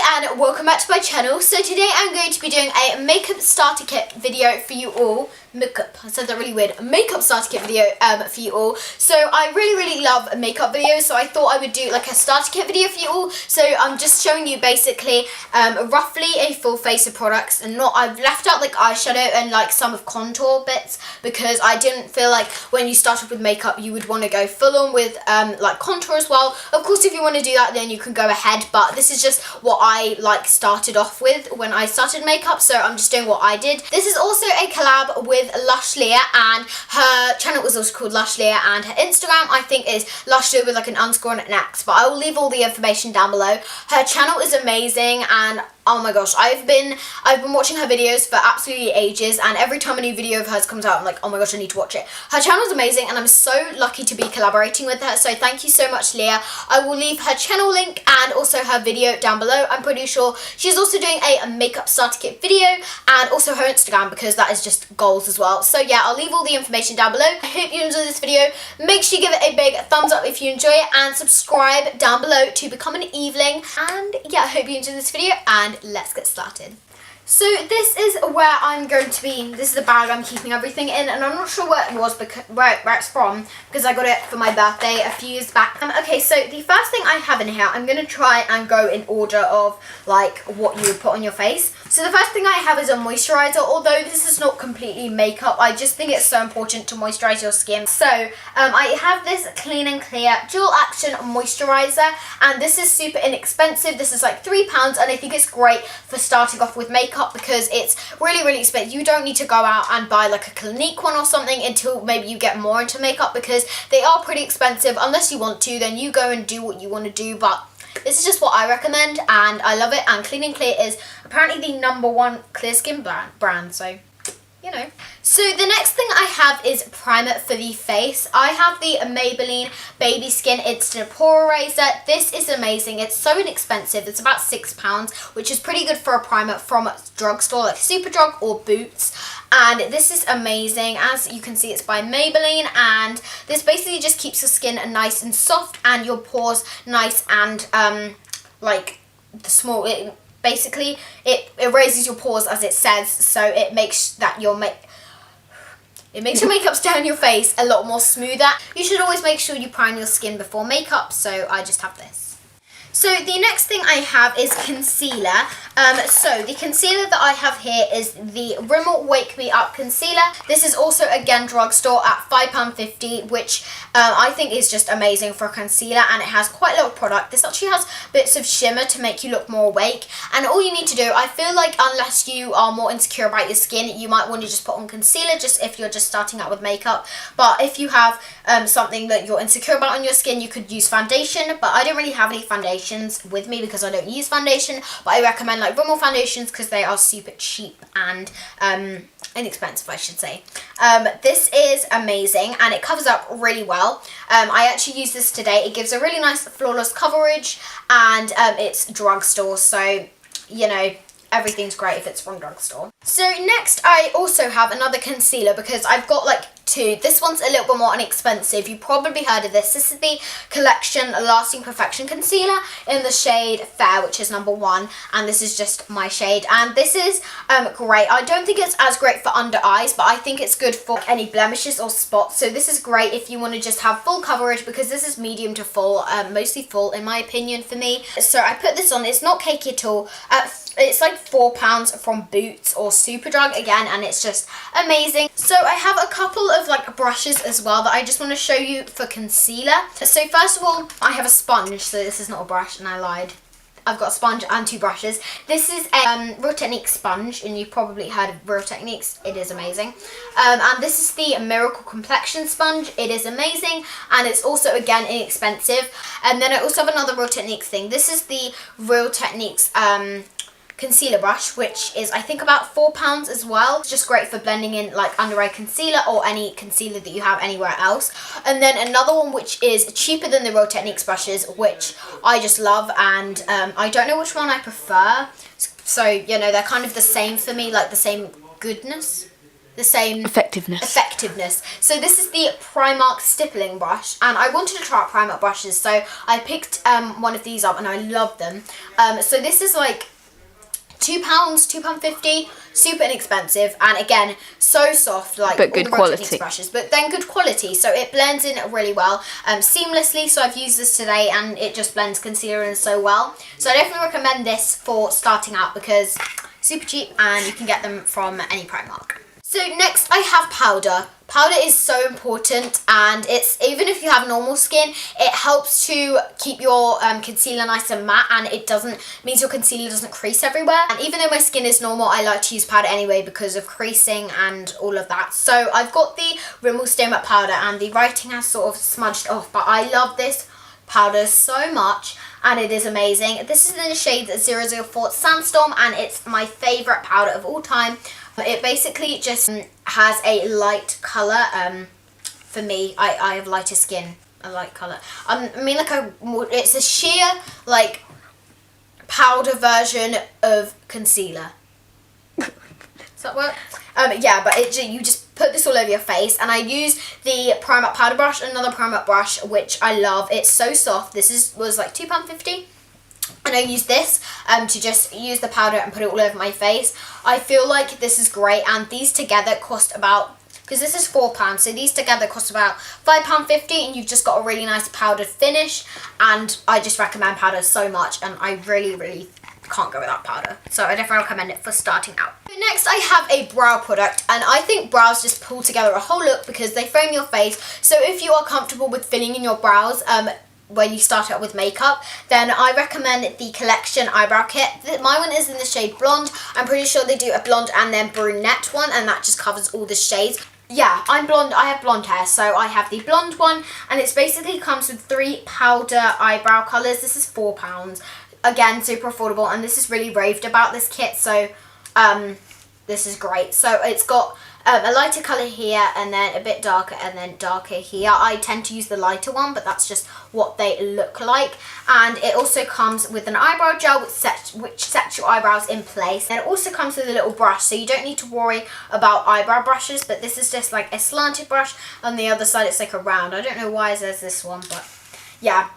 Hi and welcome back to my channel. So today I'm going to be doing a makeup starter kit video for you all. I said that really weird. A makeup starter kit video for you all. So I really love makeup videos, so I thought I would do like a starter kit video for you all. So I'm just showing you basically roughly a full face of products, and I've left out like eyeshadow and like some of contour bits because I didn't feel like when you started with makeup you would want to go full on with like contour as well. Of course, if you want to do that then you can go ahead, but this is just what I like started off with when I started makeup, so I'm just doing what I did. This is also a collab with LUSH LEAH, and her channel is also called LUSH LEAH, and her Instagram I think is LUSH LEAH with like an underscore and an X, but I will leave all the information down below. Her channel is amazing, and oh my gosh, I've been watching her videos for absolutely ages, and every time a new video of hers comes out I'm like, oh my gosh, I need to watch it. Her channel is amazing and I'm so lucky to be collaborating with her, so thank you so much, Leah. I will leave her channel link and also her video down below. I'm pretty sure she's also doing a makeup starter kit video, and also her Instagram because that is just goals as well. So yeah, I'll leave all the information down below. I hope you enjoyed this video. Make sure you give it a big thumbs up if you enjoy it, and subscribe down below to become an Eveling. And yeah, I hope you enjoyed this video, and let's get started. So this is where I'm going to be. This is the bag I'm keeping everything in, and I'm not sure where it was, because where it's from, because I got it for my birthday a few years back. Okay, so the first thing I have in here, I'm going to try and go in order of like what you would put on your face. So the first thing I have is a moisturizer. Although this is not completely makeup, I just think it's so important to moisturize your skin. So I have this Clean and Clear Dual Action Moisturizer, and this is super inexpensive. This is like £3, and I think it's great for starting off with makeup because it's really expensive. You don't need to go out and buy like a Clinique one or something until maybe you get more into makeup, because they are pretty expensive. Unless you want to, then you go and do what you want to do, but this is just what I recommend and I love it. And Clean and Clear is apparently the #1 clear skin brand, so you know. So the next thing I have is primer for the face. I have the Maybelline Baby Skin Instant Pore Eraser. This is amazing. It's so inexpensive. It's about £6, which is pretty good for a primer from a drugstore like Superdrug or Boots. And this is amazing. As you can see, it's by Maybelline, and this basically just keeps your skin nice and soft and your pores nice and like the small. Basically, it erases your pores, as it says, so it makes that your makeup stay on your face a lot more smoother. You should always make sure you prime your skin before makeup, so I just have this. So the next thing I have is concealer. So the concealer that I have here is the Rimmel Wake Me Up Concealer. This is also, again, drugstore at £5.50, which I think is just amazing for a concealer, and it has quite a lot of product. This actually has bits of shimmer to make you look more awake, and all you need to do, I feel like unless you are more insecure about your skin, you might want to just put on concealer just if you're just starting out with makeup. But if you have something that you're insecure about on your skin, you could use foundation, but I don't really have any foundation with me because I don't use foundation, but I recommend like Rimmel foundations because they are super cheap and inexpensive, I should say. This is amazing and it covers up really well. I actually used this today. It gives a really nice flawless coverage, and it's drugstore, so you know, everything's great if it's from drugstore. So next I also have another concealer because I've got like two. This one's a little bit more inexpensive. You probably heard of this. This is the Collection Lasting Perfection Concealer in the shade Fair, which is #1, and this is just my shade, and this is great. I don't think it's as great for under eyes, but I think it's good for any blemishes or spots, so this is great if you want to just have full coverage, because this is medium to full, mostly full in my opinion for me. So I put this on. It's not cakey at all. It's like £4 from Boots or Superdrug again, and it's just amazing. So I have a couple of like brushes as well that I just want to show you for concealer. So first of all, I have a sponge. So this is not a brush, and I lied. I've got a sponge and two brushes. This is a Real Techniques sponge, and you've probably heard of Real Techniques. It is amazing. And this is the Miracle Complexion sponge. It is amazing, and it's also, again, inexpensive. And then I also have another Real Techniques thing. This is the Real Techniques concealer brush, which is I think about £4 as well. It's just great for blending in like under eye concealer or any concealer that you have anywhere else. And then another one which is cheaper than the Real Techniques brushes, which I just love, and I don't know which one I prefer, so you know, they're kind of the same for me, like the same goodness. the same effectiveness. So this is the Primark stippling brush, and I wanted to try out Primark brushes, so I picked one of these up and I love them. So this is like £2, £2.50, super inexpensive, and again, so soft, like but good quality brushes, but then good quality, so it blends in really well, seamlessly. So I've used this today and it just blends concealer in so well. So I definitely recommend this for starting out because super cheap and you can get them from any Primark. So next I have powder. Powder is so important, and it's, even if you have normal skin, it helps to keep your concealer nice and matte, and it means your concealer doesn't crease everywhere. And even though my skin is normal, I like to use powder anyway because of creasing and all of that. So I've got the Rimmel Stay Matte powder, and the writing has sort of smudged off, but I love this powder so much and it is amazing. This is in the shade 004 Sandstorm, and it's my favourite powder of all time. It basically just has a light colour. For me, I have lighter skin, a light colour. I mean, like, it's a sheer, like, powder version of concealer. Does that work? Yeah, but you just put this all over your face, and I use the Primark powder brush, another Primark brush, which I love. It's so soft. This was like £2.50. And I use this to just use the powder and put it all over my face. I feel like this is great, and these together cost about, because this is £4, so these together cost about £5.50, and you've just got a really nice powdered finish. And I just recommend powder so much, and I really can't go without powder. So I definitely recommend it for starting out. So next I have a brow product, and I think brows just pull together a whole look because they frame your face. So if you are comfortable with filling in your brows, when you start out with makeup, then I recommend the Collection eyebrow kit. My one is in the shade blonde. I'm pretty sure they do a blonde and then brunette one, and that just covers all the shades. Yeah, I'm blonde, I have blonde hair, so I have the blonde one, and it's basically comes with 3 powder eyebrow colours. This is £4. Again, super affordable, and this is really raved about, this kit, so this is great. So it's got a lighter colour here, and then a bit darker, and then darker here. I tend to use the lighter one, but that's just what they look like. And it also comes with an eyebrow gel which sets your eyebrows in place. And it also comes with a little brush, so you don't need to worry about eyebrow brushes, but this is just like a slanted brush. On the other side it's like a round. I don't know why there's this one, but yeah.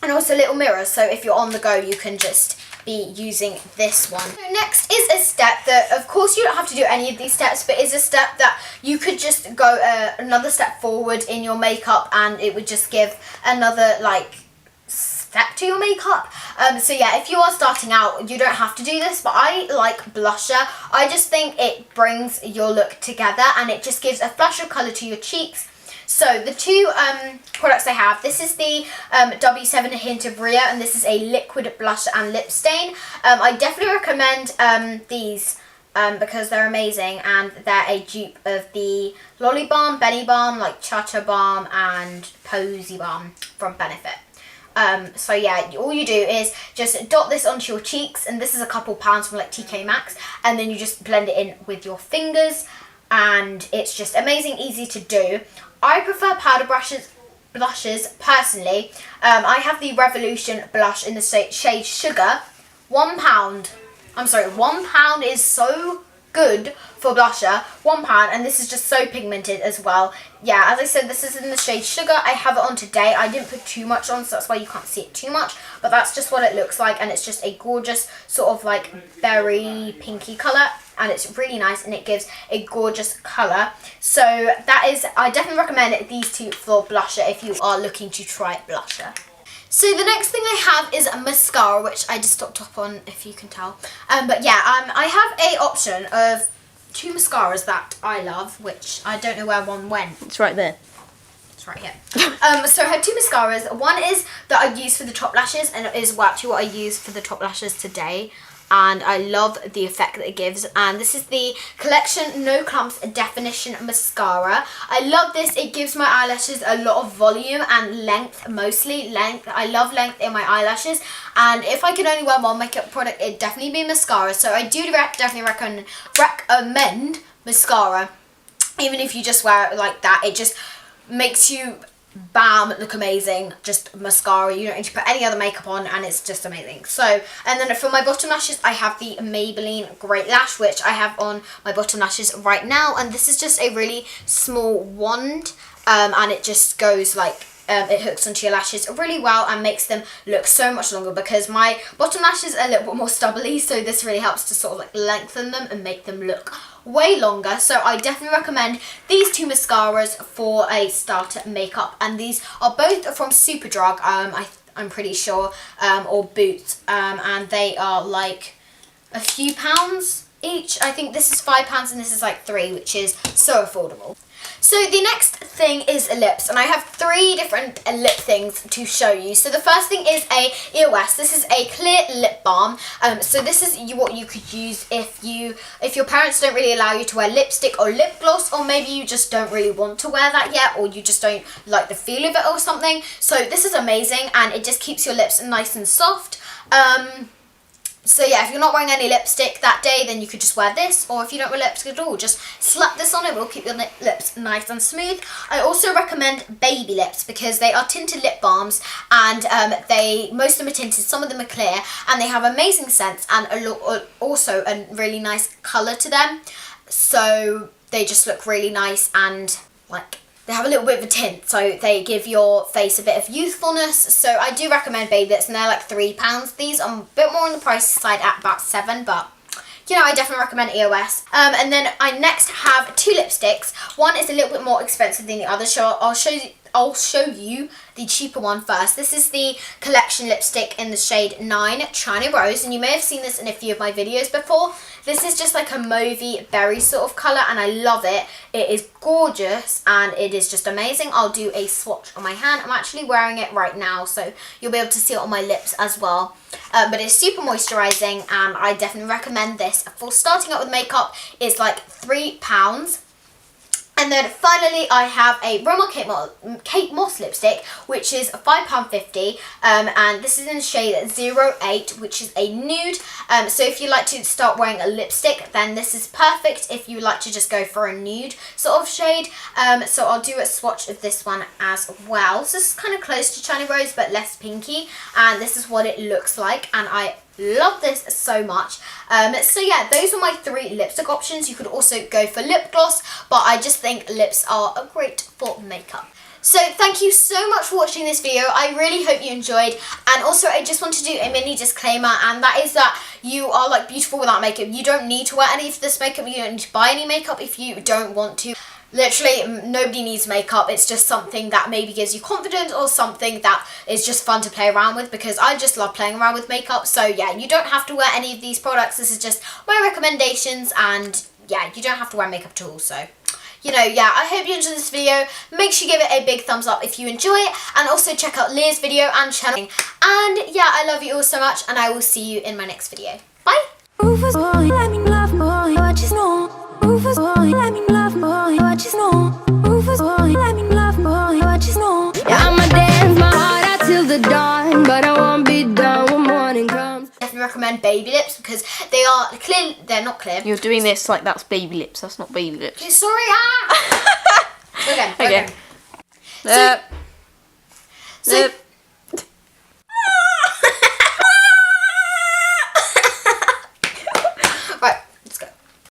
And also little mirrors, so if you're on the go you can just be using this one. So next is a step that, of course, you don't have to do any of these steps, but is a step that you could just go another step forward in your makeup, and it would just give another, like, step to your makeup. So yeah, if you are starting out, you don't have to do this, but I like blusher. I just think it brings your look together, and it just gives a flash of colour to your cheeks. So the two products I have, this is the W7 Hint of Rio, and this is a liquid blush and lip stain. I definitely recommend these because they're amazing, and they're a dupe of the Lolly Balm, Benny Balm, like Cha-Cha Balm and Posy Balm from Benefit. So yeah, all you do is just dot this onto your cheeks, and this is a couple pounds from like TK Maxx, and then you just blend it in with your fingers, and it's just amazing, easy to do. I prefer powder blushes personally. I have the Revolution blush in the shade Sugar. £1. I'm sorry, £1 is so good for blusher. £1, and this is just so pigmented as well. Yeah, as I said, this is in the shade Sugar. I have it on today. I didn't put too much on, so that's why you can't see it too much, but that's just what it looks like, and it's just a gorgeous sort of like berry pinky colour, and it's really nice, and it gives a gorgeous colour. So that is, I definitely recommend these two for blusher if you are looking to try blusher. So the next thing I have is a mascara, which I just stocked up on, if you can tell. But yeah, I have a option of 2 mascaras that I love, which I don't know where one went. It's right there. It's right here. So I have 2 mascaras. One is that I use for the top lashes, and it is actually what I use for the top lashes today. And I love the effect that it gives, and this is the Collection No Clumps Definition Mascara. I love this. It gives my eyelashes a lot of volume and length, mostly length. I love length in my eyelashes, and if I could only wear one makeup product, it'd definitely be mascara. So I do definitely recommend mascara, even if you just wear it like that. It just makes you bam, look amazing. Just mascara, you don't need to put any other makeup on, and it's just amazing. So, and then for my bottom lashes, I have the Maybelline Great Lash, which I have on my bottom lashes right now, and this is just a really small wand, and it just goes like, it hooks onto your lashes really well and makes them look so much longer, because my bottom lashes are a little bit more stubbly, so this really helps to sort of like lengthen them and make them look way longer. So I definitely recommend these two mascaras for a starter makeup, and these are both from Superdrug, I'm pretty sure, or Boots, and they are like a few pounds each. I think this is £5 and this is like £3, which is so affordable. So the next thing is lips, and I have 3 different lip things to show you. So the first thing is a EOS. This is a clear lip balm. So this is what you could use if your parents don't really allow you to wear lipstick or lip gloss, or maybe you just don't really want to wear that yet, or you just don't like the feel of it or something. So this is amazing, and it just keeps your lips nice and soft. So yeah, if you're not wearing any lipstick that day, then you could just wear this, or if you don't wear lipstick at all, just slap this on. It will keep your lips nice and smooth. I also recommend Baby Lips, because they are tinted lip balms, and most of them are tinted, some of them are clear, and they have amazing scents and also a really nice colour to them. So they just look really nice, and like, they have a little bit of a tint, so they give your face a bit of youthfulness. So I do recommend Baby Lips, and they're like £3. These are a bit more on the pricey side at about £7, but you know, I definitely recommend EOS. And then I next have 2 lipsticks. One is a little bit more expensive than the other, so I'll show you the cheaper one first. This is the Collection lipstick in the shade 9 China Rose, and you may have seen this in a few of my videos before. This is just like a mauvey berry sort of colour, and I love it. It is gorgeous, and it is just amazing. I'll do a swatch on my hand. I'm actually wearing it right now, so you'll be able to see it on my lips as well. But it's super moisturising, and I definitely recommend this. For starting out with makeup, it's like £3. And then finally, I have a Rimmel Kate Moss lipstick, which is £5.50, and this is in the shade 08, which is a nude. So if you like to start wearing a lipstick, then this is perfect if you like to just go for a nude sort of shade. So I'll do a swatch of this one as well. So this is kind of close to China Rose, but less pinky, and this is what it looks like, and I love this so much. So yeah, those are my 3 lipstick options. You could also go for lip gloss, but I just think lips are great for makeup. So thank you so much for watching this video. I really hope you enjoyed, and also I just want to do a mini disclaimer, and that is that you are like beautiful without makeup. You don't need to wear any of this makeup. You don't need to buy any makeup if you don't want to. Literally, nobody needs makeup. It's just something that maybe gives you confidence, or something that is just fun to play around with, because I just love playing around with makeup. So yeah, you don't have to wear any of these products. This is just my recommendations, and yeah, you don't have to wear makeup at all. So, you know, yeah, I hope you enjoyed this video. Make sure you give it a big thumbs up if you enjoy it, and also check out Leah's video and channel. And yeah, I love you all so much, and I will see you in my next video. Bye! Rufus boy, let me love boy, what you know. Rufus boy, let me love boy, what you know. Rufus boy, let me love boy, what you know. Yeah, I'ma dance my heart out till the dawn, but I won't be done when morning comes. I definitely recommend Baby Lips, because they are clear. They're not clear. You're doing this like that's Baby Lips. That's not Baby Lips. Okay, sorry. Okay. So